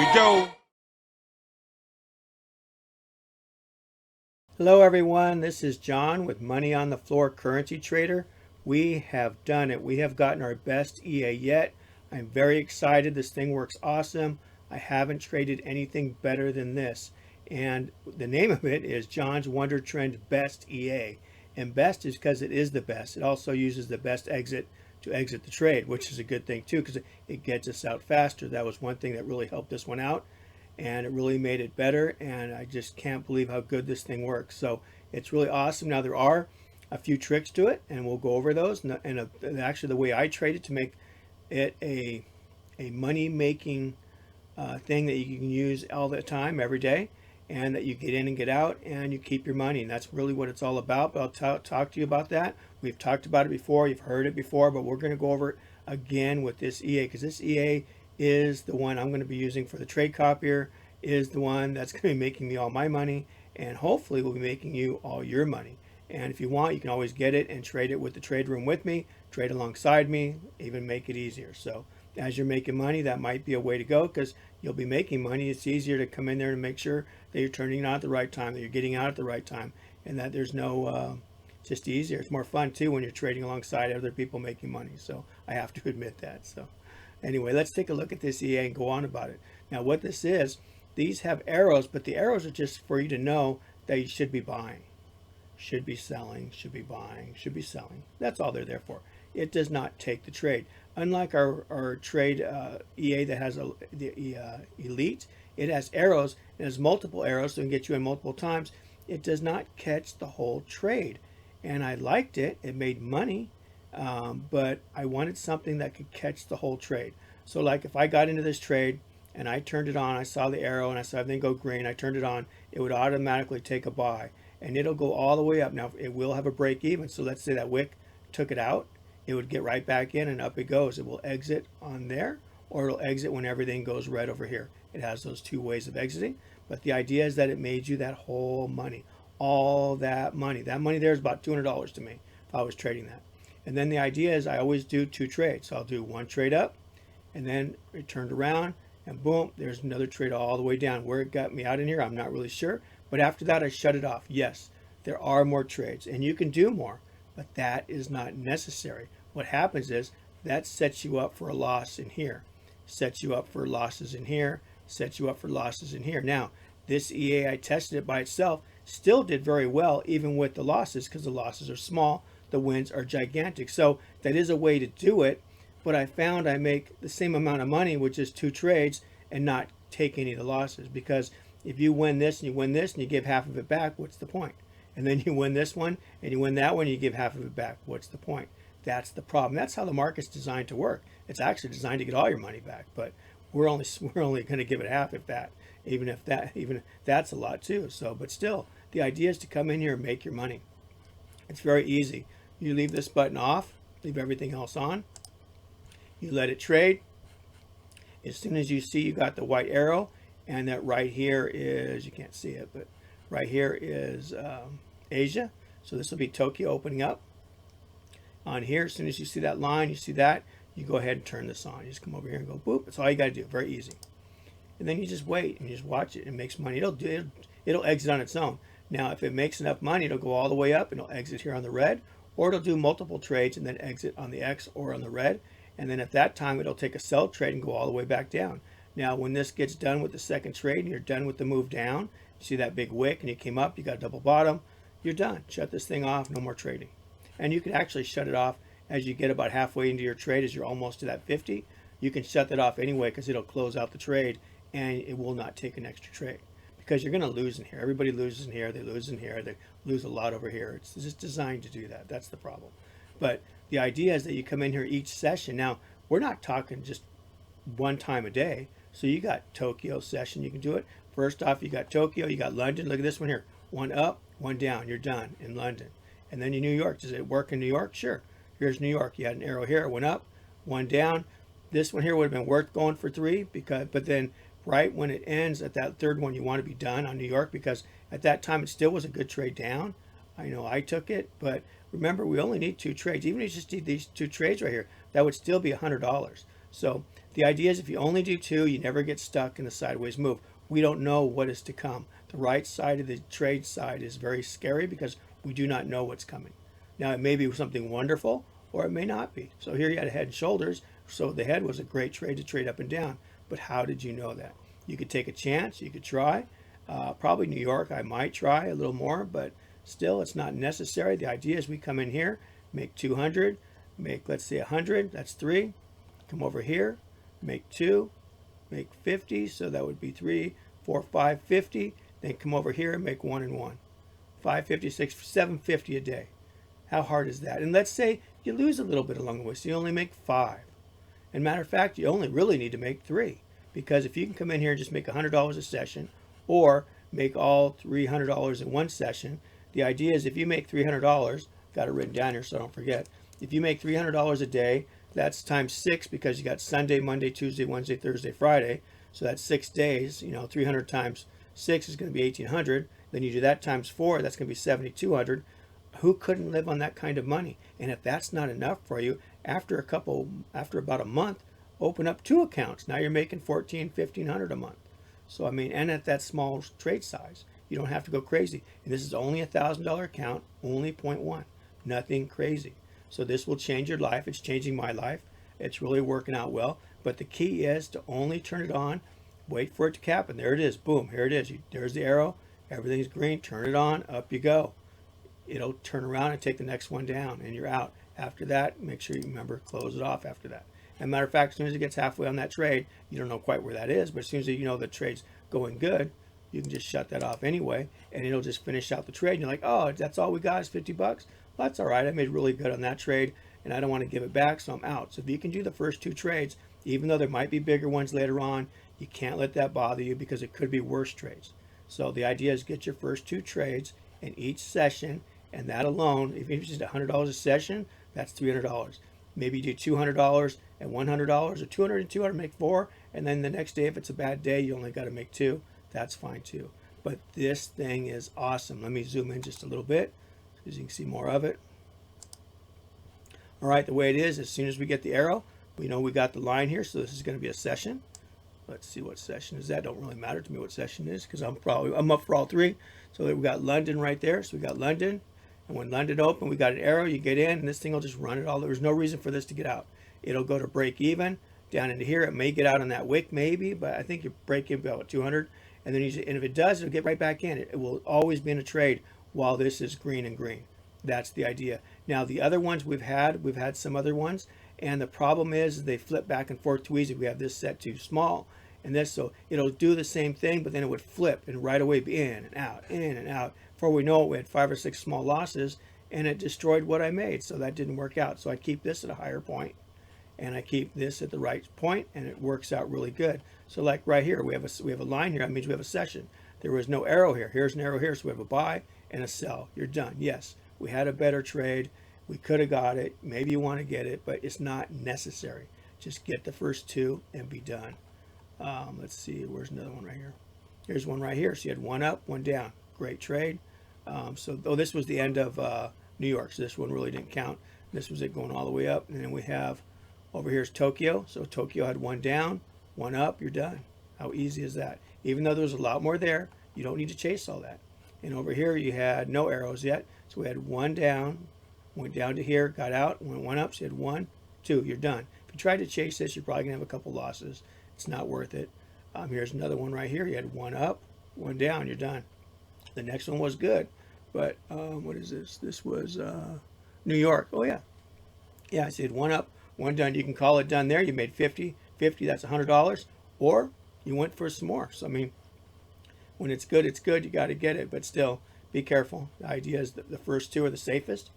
we go. Hello everyone, this is John with Money on the Floor Currency Trader. We have done it. We have gotten our best EA yet. I'm very excited. This thing works awesome. I haven't traded anything better than this. And the name of it is John's Wonder Trend Best EA. And best is because it is the best. It also uses the best exit to exit the trade, which is a good thing too because it gets us out faster. That was one thing that really helped this one out, and it really made it better, and I just can't believe how good this thing works. So it's really awesome. Now there are a few tricks to it, and we'll go over those, and actually the way I trade it to make it a money making thing that you can use all the time, every day, and that you get in and get out and you keep your money. And that's really what it's all about. But I'll talk to you about that. We've talked about it before, you've heard it before, but we're going to go over it again with this EA, because this EA is the one I'm going to be using for the trade copier, is the one that's going to be making me all my money, and hopefully will be making you all your money. And if you want, you can always get it and trade it with the trade room with me, trade alongside me, even make it easier. So as you're making money, that might be a way to go, because you'll be making money. It's easier to come in there and make sure that you're turning on at the right time, that you're getting out at the right time, and that there's no just easier. It's more fun too when you're trading alongside other people making money. So I have to admit that. So anyway, let's take a look at this EA and go on about it. Now what this is, these have arrows, but the arrows are just for you to know that you should be buying, should be selling, should be buying, should be selling. That's all they're there for. It does not take the trade. Unlike our trade EA that has the Elite, it has arrows. It has multiple arrows, so it can get you in multiple times. It does not catch the whole trade. And I liked it. It made money, but I wanted something that could catch the whole trade. So like if I got into this trade and I turned it on, I saw the arrow and I saw everything go green, I turned it on, it would automatically take a buy. And it'll go all the way up. Now it will have a break even. So let's say that wick took it out, it would get right back in and up it goes. It will exit on there, or it'll exit when everything goes red over here. It has those two ways of exiting. But the idea is that it made you that whole money. All that money. That money there is about $200 to me if I was trading that. And then the idea is I always do two trades. So I'll do one trade up, and then it turned around, and boom, there's another trade all the way down. Where it got me out in here, I'm not really sure. But after that, I shut it off. Yes, there are more trades, and you can do more, but that is not necessary. What happens is that sets you up for a loss in here, sets you up for losses in here, sets you up for losses in here. Now, this EA, I tested it by itself, still did very well, even with the losses, because the losses are small, the wins are gigantic. So that is a way to do it, but I found I make the same amount of money with just two trades and not take any of the losses, because if you win this and you win this and you give half of it back, what's the point? And then you win this one and you win that one, you give half of it back, what's the point? That's the problem. That's how the market's designed to work. It's actually designed to get all your money back, but we're only going to give it half, if that, even if that's a lot too. So, but still, the idea is to come in here and make your money. It's very easy. You leave this button off, leave everything else on. You let it trade. As soon as you see you got the white arrow, and that right here is, you can't see it, but right here is Asia. So this will be Tokyo opening up. On here, as soon as you see that line, you see that, you go ahead and turn this on. You just come over here and go boop. That's all you got to do. Very easy. And then you just wait and you just watch it. It makes money. It'll exit on its own. Now, if it makes enough money, it'll go all the way up and it'll exit here on the red, or it'll do multiple trades and then exit on the X or on the red. And then at that time, it'll take a sell trade and go all the way back down. Now, when this gets done with the second trade and you're done with the move down, you see that big wick and you came up, you got a double bottom, you're done. Shut this thing off, no more trading. And you can actually shut it off as you get about halfway into your trade, as you're almost to that 50. You can shut that off anyway, because it'll close out the trade and it will not take an extra trade, because you're going to lose in here. Everybody loses in here. They lose in here. They lose a lot over here. It's just designed to do that. That's the problem. But the idea is that you come in here each session. Now, we're not talking just one time a day. So you got Tokyo session. You can do it. First off, you got Tokyo. You got London. Look at this one here. One up, one down. You're done in London. And then in New York. Does it work in New York? Sure. Here's New York. You had an arrow here. It went up, one down. This one here would have been worth going for three, but then right when it ends at that third one, you want to be done on New York, because at that time it still was a good trade down. I know I took it, but remember, we only need two trades. Even if you just did these two trades right here, that would still be $100. So The idea is if you only do 2, you never get stuck in a sideways move. We don't know what is to come. The right side of the trade side is very scary because we do not know what's coming. Now, it may be something wonderful or it may not be. So here you had a head and shoulders. So the head was a great trade to trade up and down. But how did you know that? You could take a chance. You could try. Probably New York, I might try a little more, but still it's not necessary. The idea is we come in here, make 200, make, let's say 100, that's 3. Come over here, make 2, make 50, so that would be 3, 4, 5, 50. Then come over here and make 1 and 1. 550, 6, 750 a day. How hard is that? And let's say you lose a little bit along the way, so you only make 5. And matter of fact, you only really need to make 3. Because if you can come in here and just make $100 a session, or make all $300 in one session, the idea is if you make $300, got it written down here so I don't forget, if you make $300 a day, that's times 6 because you got Sunday, Monday, Tuesday, Wednesday, Thursday, Friday. So that's 6 days. 300 times 6 is going to be 1,800. Then you do that times 4, that's going to be 7,200. Who couldn't live on that kind of money? And if that's not enough for you, after about a month, open up 2 accounts. Now you're making $1,400, $1,500 a month. So I mean, and at that small trade size, you don't have to go crazy. And this is only a $1,000 account, only 0.1, nothing crazy. So this will change your life. It's changing my life. It's really working out well. But the key is to only turn it on, wait for it to cap, and there it is. Boom, here it is. There's the arrow. Everything's green. Turn it on. Up you go. It'll turn around and take the next one down, and you're out. After that, make sure you remember close it off after that. And matter of fact, as soon as it gets halfway on that trade, you don't know quite where that is, but as soon as you know the trade's going good, you can just shut that off anyway, and it'll just finish out the trade. And you're like, oh, that's all we got is $50. Well, that's all right. I made really good on that trade, and I don't want to give it back, so I'm out. So if you can do the first 2 trades, even though there might be bigger ones later on, you can't let that bother you because it could be worse trades. So the idea is get your first 2 trades in each session, and that alone, if it's just $100 a session, that's $300. Maybe you do $200 and $100, or 200 and 200, make 4, and then the next day, if it's a bad day, you only got to make 2. That's fine too. But this thing is awesome. Let me zoom in just a little bit so you can see more of it. All right, the way it is, as soon as we get the arrow, we know we got the line here, so this is going to be a session. Let's see what session is that. Don't really matter to me what session is because I'm up for all 3. So we got London right there. So we got London. And when London opened, we got an arrow. You get in, and this thing will just run it all. There's no reason for this to get out. It'll go to break even down into here. It may get out on that wick, maybe, but I think you break in about 200. And then and if it does, it'll get right back in. It will always be in a trade while this is green and green. That's the idea. Now, the other ones we've had some other ones, and the problem is they flip back and forth too easy. We have this set too small. And this, so it'll do the same thing, but then it would flip and right away be in and out, in and out. Before we know it, we had 5 or 6 small losses, and it destroyed what I made. So that didn't work out. So I keep this at a higher point, and I keep this at the right point, and it works out really good. So like right here, we have a line here. That means we have a session. There was no arrow here. Here's an arrow here, so we have a buy and a sell. You're done. Yes, we had a better trade. We could have got it. Maybe you want to get it, but it's not necessary. Just get the first 2 and be done. Let's see, where's another one right here? Here's one right here. So you had 1 up, 1 down. Great trade. This was the end of New York, so this one really didn't count. This was it going all the way up. And then we have over here's Tokyo. So Tokyo had 1 down, 1 up. You're done. How easy is that? Even though there's a lot more there, you don't need to chase all that. And over here you had no arrows yet. So we had 1 down, went down to here, got out, went 1 up. So you had 1, 2. You're done. If you try to chase this, you're probably going to have a couple losses. It's not worth it. Here's another one right here. You had 1 up, 1 down. You're done. The next one was good, but what is this? This was New York. Oh yeah, yeah. I said 1 up, 1 down. You can call it done there. You made 50. That's $100, or you went for some more. So I mean, when it's good, it's good. You got to get it, but still, be careful. The idea is that the first 2 are the safest.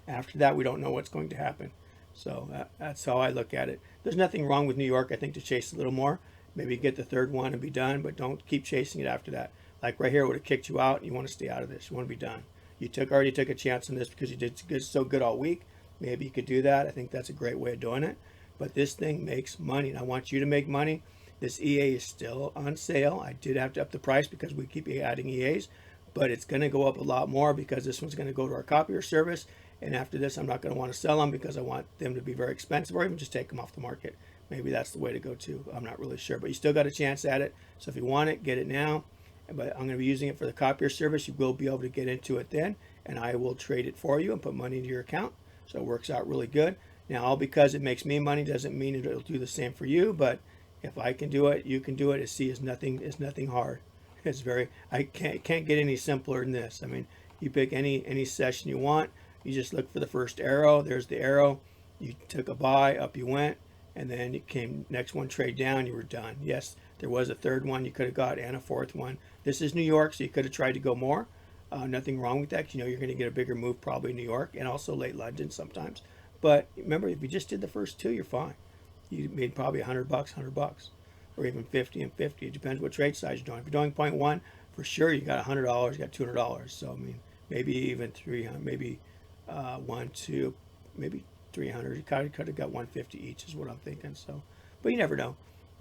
After that, we don't know what's going to happen. So that's how I look at it. There's nothing wrong with New York, I think, to chase a little more. Maybe get the 3rd one and be done, but don't keep chasing it after that. Like right here, it would have kicked you out, and you want to stay out of this. You want to be done. You already took a chance on this because you did so good all week. Maybe you could do that. I think that's a great way of doing it. But this thing makes money, and I want you to make money. This EA is still on sale. I did have to up the price because we keep adding EAs, but it's going to go up a lot more because this one's going to go to our copier service. And after this, I'm not going to want to sell them because I want them to be very expensive, or even just take them off the market. maybe that's the way to go too. I'm not really sure, but you still got a chance at it. So if you want it, get it now. But I'm going to be using it for the copier service. You will be able to get into it then, and I will trade it for you and put money into your account. So it works out really good. Now, all because it makes me money doesn't mean it'll do the same for you. But if I can do it, you can do it. It's nothing hard. It's very, I can't get any simpler than this. I mean, you pick any session you want. You just look for the first arrow. There's the arrow. You took a buy, up you went, and then it came next one, trade down, you were done. Yes, there was a third one you could have got and a fourth one. This is New York, so you could have tried to go more. Nothing wrong with that, because you know you're going to get a bigger move probably in New York and also late London sometimes. But remember, if you just did the first two, you're fine. You made probably $100, or even 50 and 50. It depends what trade size you're doing. If you're doing 0.1, for sure you got $100, you got $200. So I mean, maybe even 300, maybe 1, 2, maybe 300. You could have got 150 each is what I'm thinking. So, but you never know.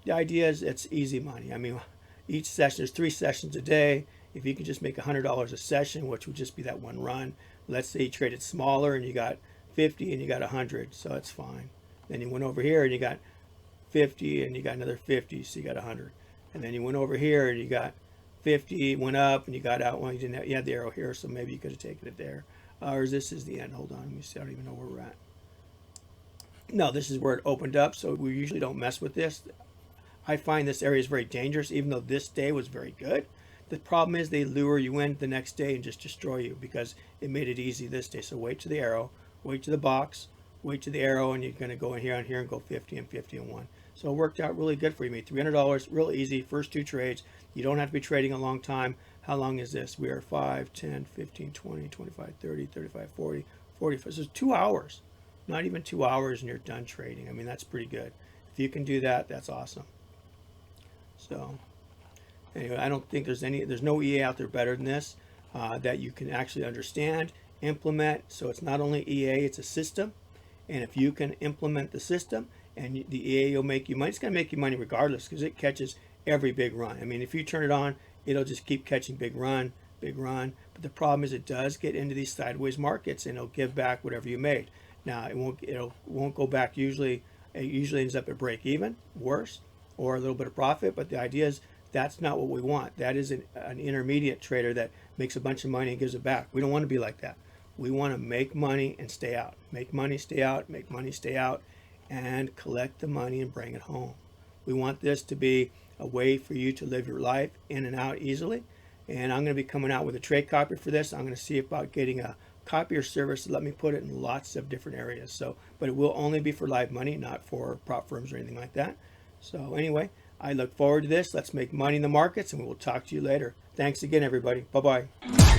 The idea is it's easy money. I mean, each session, there's 3 sessions a day. If you could just make $100 a session, which would just be that one run. Let's say you traded smaller and you got 50 and you got 100, so it's fine. Then you went over here and you got 50 and you got another 50, so you got 100. And then you went over here and you got 50, went up and you got out. Well, you had the arrow here, so maybe you could have taken it there. Or this is the end. Hold on, let me see. I don't even know where we're at. No, this is where it opened up, so we usually don't mess with this. I find this area is very dangerous, even though this day was very good. The problem is they lure you in the next day and just destroy you because it made it easy this day. So wait to the arrow, wait to the box, wait to the arrow, and you're going to go in here and go 50 and 50 and 1. So it worked out really good for you. You made $300, real easy, first 2 trades. You don't have to be trading a long time. How long is this? We are 5, 10, 15, 20, 25, 30, 35, 40, 45. So it's 2 hours. Not even 2 hours and you're done trading. I mean, that's pretty good. If you can do that, that's awesome. So anyway, I don't think there's no EA out there better than this that you can actually understand, implement. So it's not only EA, it's a system. And if you can implement the system and the EA will make you money, it's going to make you money regardless because it catches every big run. I mean, if you turn it on, it'll just keep catching big run. But the problem is it does get into these sideways markets and it'll give back whatever you made. Now, it won't go back usually. It usually ends up at break even, worse, or a little bit of profit. But the idea is that's not what we want. That is an intermediate trader that makes a bunch of money and gives it back. We don't want to be like that. We want to make money and stay out. Make money, stay out, make money, stay out, and collect the money and bring it home. We want this to be a way for you to live your life in and out easily. And I'm going to be coming out with a trade copier for this. I'm going to see about getting a copier service to let me put it in lots of different areas. So, but it will only be for live money, not for prop firms or anything like that. So anyway, I look forward to this. Let's make money in the markets, and we will talk to you later. Thanks again, everybody. Bye-bye.